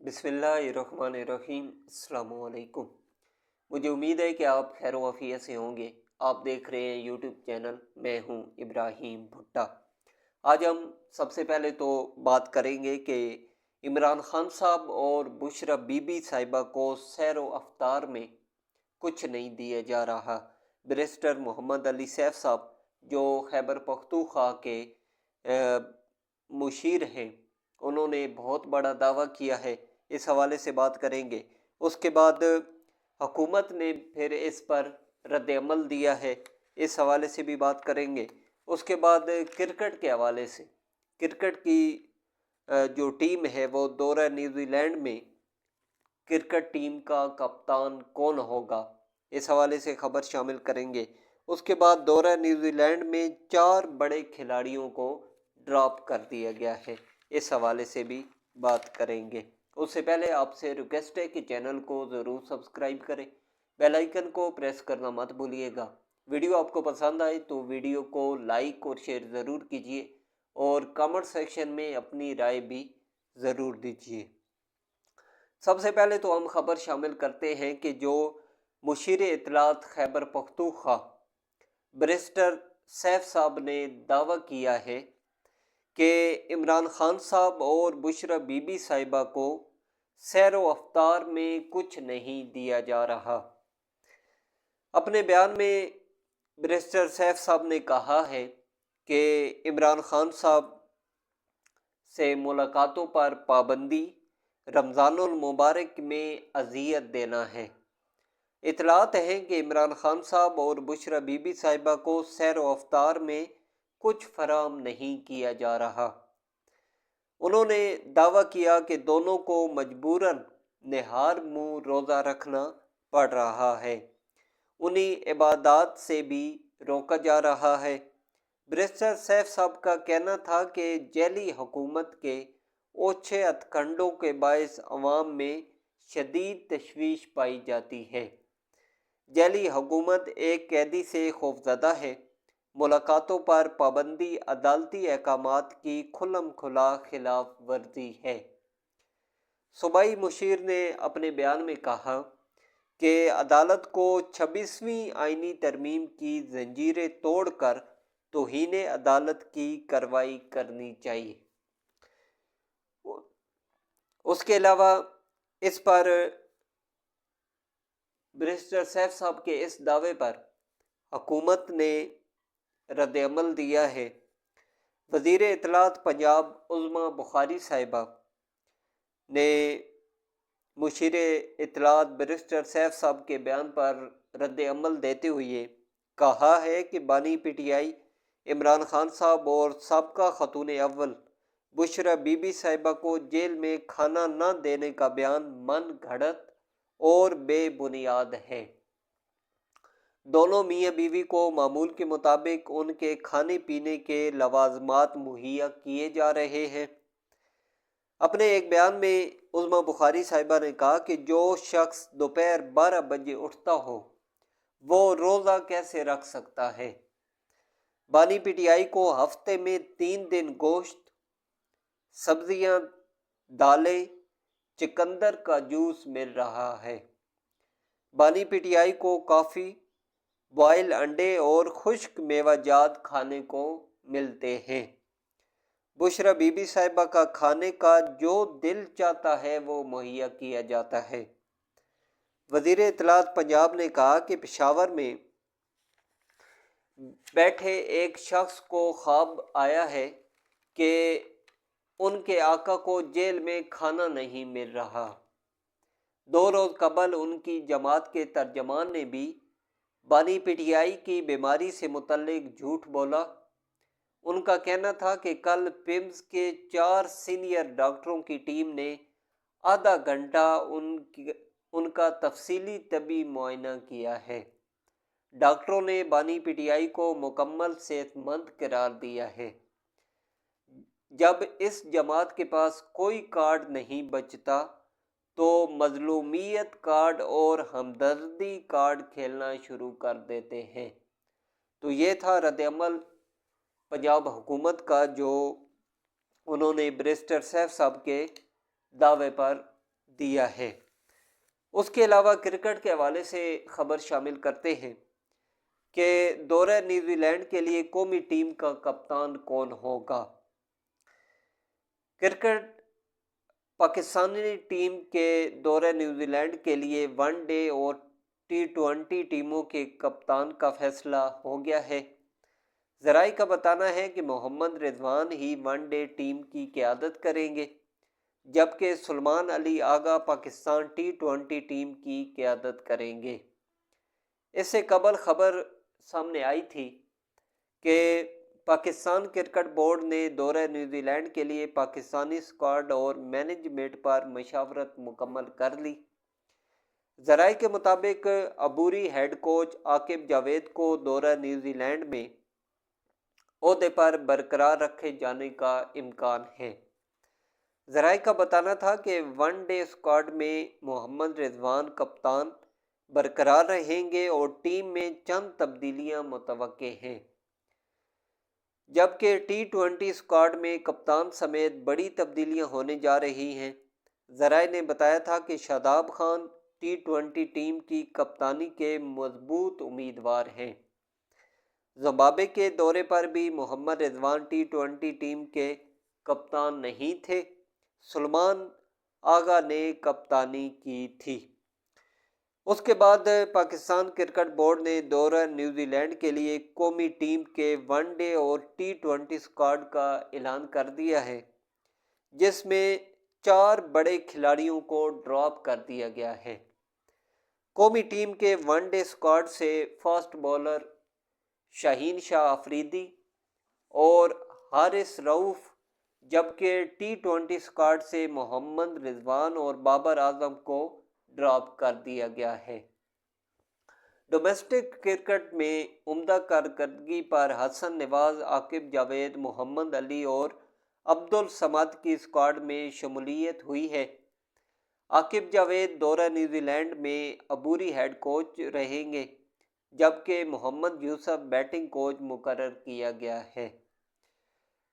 बिस्मिल्लाहिर्रहमानिर्रहीम। अस्सलाम वालेकुम। मुझे उम्मीद है कि आप खैर वफ़ियत से होंगे। आप देख रहे हैं यूट्यूब चैनल, मैं हूं इब्राहिम भुट्टा। आज हम सबसे पहले तो बात करेंगे कि इमरान खान साहब और बुशरा बीबी साहिबा को सैर व अफ्तार में कुछ नहीं दिया जा रहा। बैरिस्टर मोहम्मद अली सैफ साहब जो खैबर पख्तूनख्वा के मुशीर हैं, उन्होंने बहुत बड़ा दावा किया है। इस हवाले से बात करेंगे। उसके बाद हुकूमत ने फिर इस पर रद्द अमल दिया है, इस हवाले से भी बात करेंगे। उसके बाद क्रिकेट के हवाले से, क्रिकेट की जो टीम है वो दौरा न्यूजीलैंड में क्रिकेट टीम का कप्तान कौन होगा, इस हवाले से खबर शामिल करेंगे। उसके बाद दौरा न्यूजीलैंड में 4 बड़े खिलाड़ियों को ड्रॉप कर दिया गया है, इस हवाले से भी बात करेंगे। उससे पहले आपसे रिक्वेस्ट है कि चैनल को ज़रूर सब्सक्राइब करें, बेल आइकन को प्रेस करना मत भूलिएगा। वीडियो आपको पसंद आए तो वीडियो को लाइक और शेयर ज़रूर कीजिए और कमेंट सेक्शन में अपनी राय भी ज़रूर दीजिए। सबसे पहले तो हम खबर शामिल करते हैं कि जो मुशीर इत्तलात खैबर पख्तूनख्वा बैरिस्टर सैफ साहब ने दावा किया है कि इमरान खान साहब और बुशरा बीबी साहिबा को सैर व अफ्तार में कुछ नहीं दिया जा रहा। अपने बयान में बैरिस्टर सैफ साहब ने कहा है कि इमरान खान साहब से मुलाकातों पर पाबंदी रमज़ानुल मुबारक में अज़ियत देना है। इतलात है कि इमरान खान साहब और बुशरा बीबी साहिबा को सैर व अफ्तार में कुछ फराहम नहीं किया जा रहा। उन्होंने दावा किया कि दोनों को मजबूरन निहार मुँह रोज़ा रखना पड़ रहा है, उन्हीं इबादत से भी रोका जा रहा है। बैरिस्टर सैफ साहब का कहना था कि जेली हुकूमत के ओछे हथकंडों के बायस अवाम में शदीद तशवीश पाई जाती है। जेली हुकूमत एक कैदी से खौफजदा है। मुलाकातों पर पाबंदी अदालती अहकामात की खुल्लम खुला खिलाफ वर्जी है। सूबाई मुशीर ने अपने बयान में कहा कि अदालत को 26वीं आईनी तरमीम की जंजीरें तोड़कर तौहीन अदालत की कार्रवाई करनी चाहिए। उसके अलावा इस पर बैरिस्टर सैफ साहब के इस दावे पर हुकूमत ने रद्द अमल दिया है। वज़ीर इत्तलात पंजाब उज़्मा बुखारी साहिबा ने मुशीर इत्तलात बैरिस्टर सैफ साहब के बयान पर रद्द अमल देते हुए कहा है कि बानी पीटीआई इमरान खान साहब और साबका खतून अव्वल बुशरा बीबी साहिबा को जेल में खाना न देने का बयान मन घड़त और बेबुनियाद है। दोनों मियाँ बीवी को मामूल के मुताबिक उनके खाने पीने के लवाजमात मुहैया किए जा रहे हैं। अपने एक बयान में उज़्मा बुखारी साहिबा ने कहा कि जो शख्स दोपहर 12 बजे उठता हो वो रोज़ा कैसे रख सकता है। बानी पीटीआई को हफ्ते में 3 दिन गोश्त, सब्जियां, दालें, चिकंदर का जूस मिल रहा है। बानी पीटीआई को काफ़ी, बॉयल अंडे और खुश्क मेवाजात खाने को मिलते हैं। बुशरा बीबी साहिबा का खाने का जो दिल चाहता है वो मुहैया किया जाता है। वज़ीर इत्तलात पंजाब ने कहा कि पेशावर में बैठे एक शख्स को ख्वाब आया है कि उनके आका को जेल में खाना नहीं मिल रहा। 2 रोज़ कबल उनकी जमात के तर्जमान ने भी बानी पीटीआई की बीमारी से मुतल्लिक झूठ बोला। उनका कहना था कि कल पिम्स के 4 सीनियर डॉक्टरों की टीम ने आधा घंटा उनका तफसीली तबी मुआयना किया है। डॉक्टरों ने बानी पीटीआई को मुकम्मल सेहतमंद करार दिया है। जब इस जमात के पास कोई कार्ड नहीं बचता तो मजलूमियत कार्ड और हमदर्दी कार्ड खेलना शुरू कर देते हैं। तो ये था रद्द-ए-अमल पंजाब हुकूमत का, जो उन्होंने बैरिस्टर सैफ साहब के दावे पर دیا ہے۔ اس کے علاوہ کرکٹ کے حوالے سے خبر شامل کرتے ہیں کہ دورہ نیوزی لینڈ کے لیے قومی ٹیم کا کپتان کون ہوگا۔ کرکٹ پاکستانی ٹیم کے دورہ نیوزی لینڈ کے لیے ون ڈے اور T20 ٹیموں کے کپتان کا فیصلہ ہو گیا ہے۔ ذرائع کا بتانا ہے کہ محمد رضوان ہی ون ڈے ٹیم کی قیادت کریں گے، جبکہ سلمان علی آغا پاکستان T20 ٹیم کی قیادت کریں گے۔ اس سے قبل خبر سامنے آئی تھی کہ پاکستان کرکٹ بورڈ نے دورہ نیوزی لینڈ کے لیے پاکستانی اسکواڈ اور مینجمنٹ پر مشاورت مکمل کر لی۔ ذرائع کے مطابق عبوری ہیڈ کوچ عاقب جاوید کو دورہ نیوزی لینڈ میں عہدے پر برقرار رکھے جانے کا امکان ہے۔ ذرائع کا بتانا تھا کہ ون ڈے اسکواڈ میں محمد رضوان کپتان برقرار رہیں گے اور ٹیم میں چند تبدیلیاں متوقع ہیں، جبکہ T20 اسکواڈ میں کپتان سمیت بڑی تبدیلیاں ہونے جا رہی ہیں۔ ذرائع نے بتایا تھا کہ شاداب خان T20 ٹیم کی کپتانی کے مضبوط امیدوار ہیں۔ زمبابوے کے دورے پر بھی محمد رضوان T20 ٹیم کے کپتان نہیں تھے، سلمان آغا نے کپتانی کی تھی۔ اس کے بعد پاکستان کرکٹ بورڈ نے دورہ نیوزی لینڈ کے لیے قومی ٹیم کے ون ڈے اور T20 اسکواڈ کا اعلان کر دیا ہے، جس میں 4 بڑے کھلاڑیوں کو ڈراپ کر دیا گیا ہے۔ قومی ٹیم کے ون ڈے اسکواڈ سے فاسٹ بولر شاہین شاہ افریدی اور حارث رؤف، جبکہ T20 اسکواڈ سے محمد رضوان اور بابر اعظم کو ڈراپ کر دیا گیا ہے۔ ڈومیسٹک کرکٹ میں عمدہ کارکردگی پر حسن نواز، عاقب جاوید، محمد علی اور عبدالصمد کی اسکواڈ میں شمولیت ہوئی ہے۔ عاقب جاوید دورہ نیوزی لینڈ میں عبوری ہیڈ کوچ رہیں گے، جبکہ محمد یوسف بیٹنگ کوچ مقرر کیا گیا ہے۔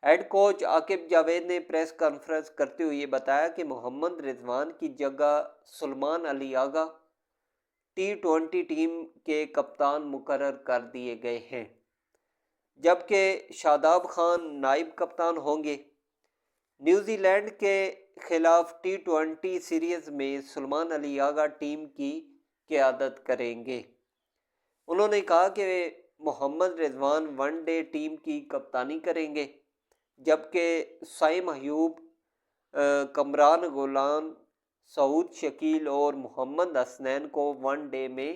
ہیڈ کوچ عاقب جاوید نے پریس کانفرنس کرتے ہوئے بتایا کہ محمد رضوان کی جگہ سلمان علی آغا T20 ٹیم کے کپتان مقرر کر دیے گئے ہیں، جبکہ شاداب خان نائب کپتان ہوں گے۔ نیوزی لینڈ کے خلاف T20 سیریز میں سلمان علی آغا ٹیم کی قیادت کریں گے۔ انہوں نے کہا کہ محمد رضوان ون ڈے ٹیم کی کپتانی کریں گے، جبکہ سائم ایوب، کمران غلام، سعود شکیل اور محمد حسنین کو ون ڈے میں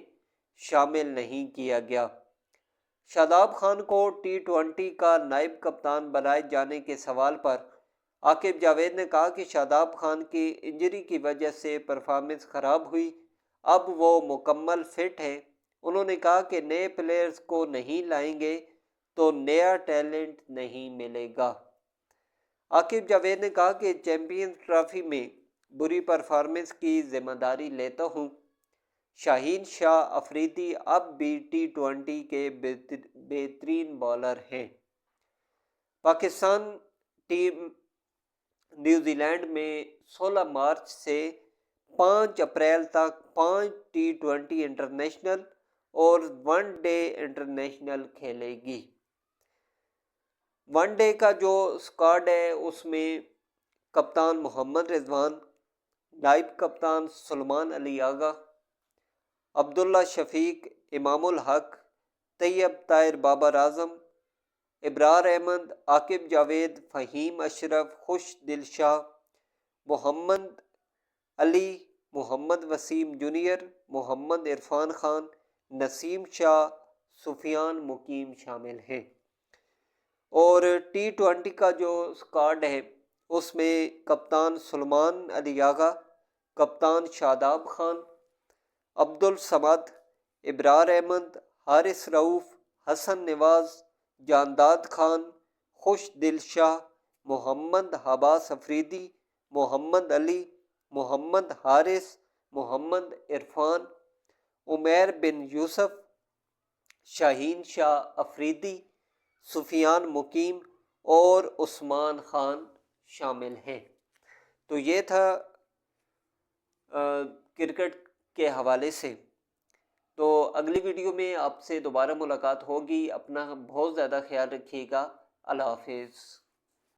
شامل نہیں کیا گیا۔ شاداب خان کو T20 کا نائب کپتان بنائے جانے کے سوال پر عاقب جاوید نے کہا کہ شاداب خان کی انجری کی وجہ سے پرفارمنس خراب ہوئی، اب وہ مکمل فٹ ہے۔ انہوں نے کہا کہ نئے پلیئرز کو نہیں لائیں گے تو نیا ٹیلنٹ نہیں ملے گا۔ عاقب جاوید نے کہا کہ چیمپئنز ٹرافی میں بری پرفارمنس کی ذمہ داری لیتا ہوں۔ شاہین شاہ افریدی اب بھی T20 کے بہترین بالر ہیں۔ پاکستان ٹیم نیوزی لینڈ میں 16 مارچ سے 5 اپریل تک 5 T20 انٹرنیشنل اور ون ڈے انٹرنیشنل کھیلے گی۔ ون ڈے کا جو اسکواڈ ہے اس میں کپتان محمد رضوان، نائب کپتان سلمان علی آغا، عبداللہ شفیق، امام الحق، طیب طاہر، بابر اعظم، ابرار احمد، عاقب جاوید، فہیم اشرف، خوش دل شاہ، محمد علی، محمد وسیم جونیئر، محمد عرفان خان، نسیم شاہ، سفیان مقیم شامل ہیں۔ اور T20 کا جو اسکواڈ ہے اس میں کپتان سلمان علی آغا، کپتان شاداب خان، عبدالصمد، ابرار احمد، حارث رؤف، حسن نواز، جانداد خان، خوش دل شاہ، محمد عباس افریدی، محمد علی، محمد حارث، محمد عرفان، عمیر بن یوسف، شاہین شاہ افریدی، سفیان مقیم اور عثمان خان شامل ہیں۔ تو یہ تھا کرکٹ کے حوالے سے۔ تو اگلی ویڈیو میں آپ سے دوبارہ ملاقات ہوگی، اپنا بہت زیادہ خیال رکھیے گا، اللہ حافظ۔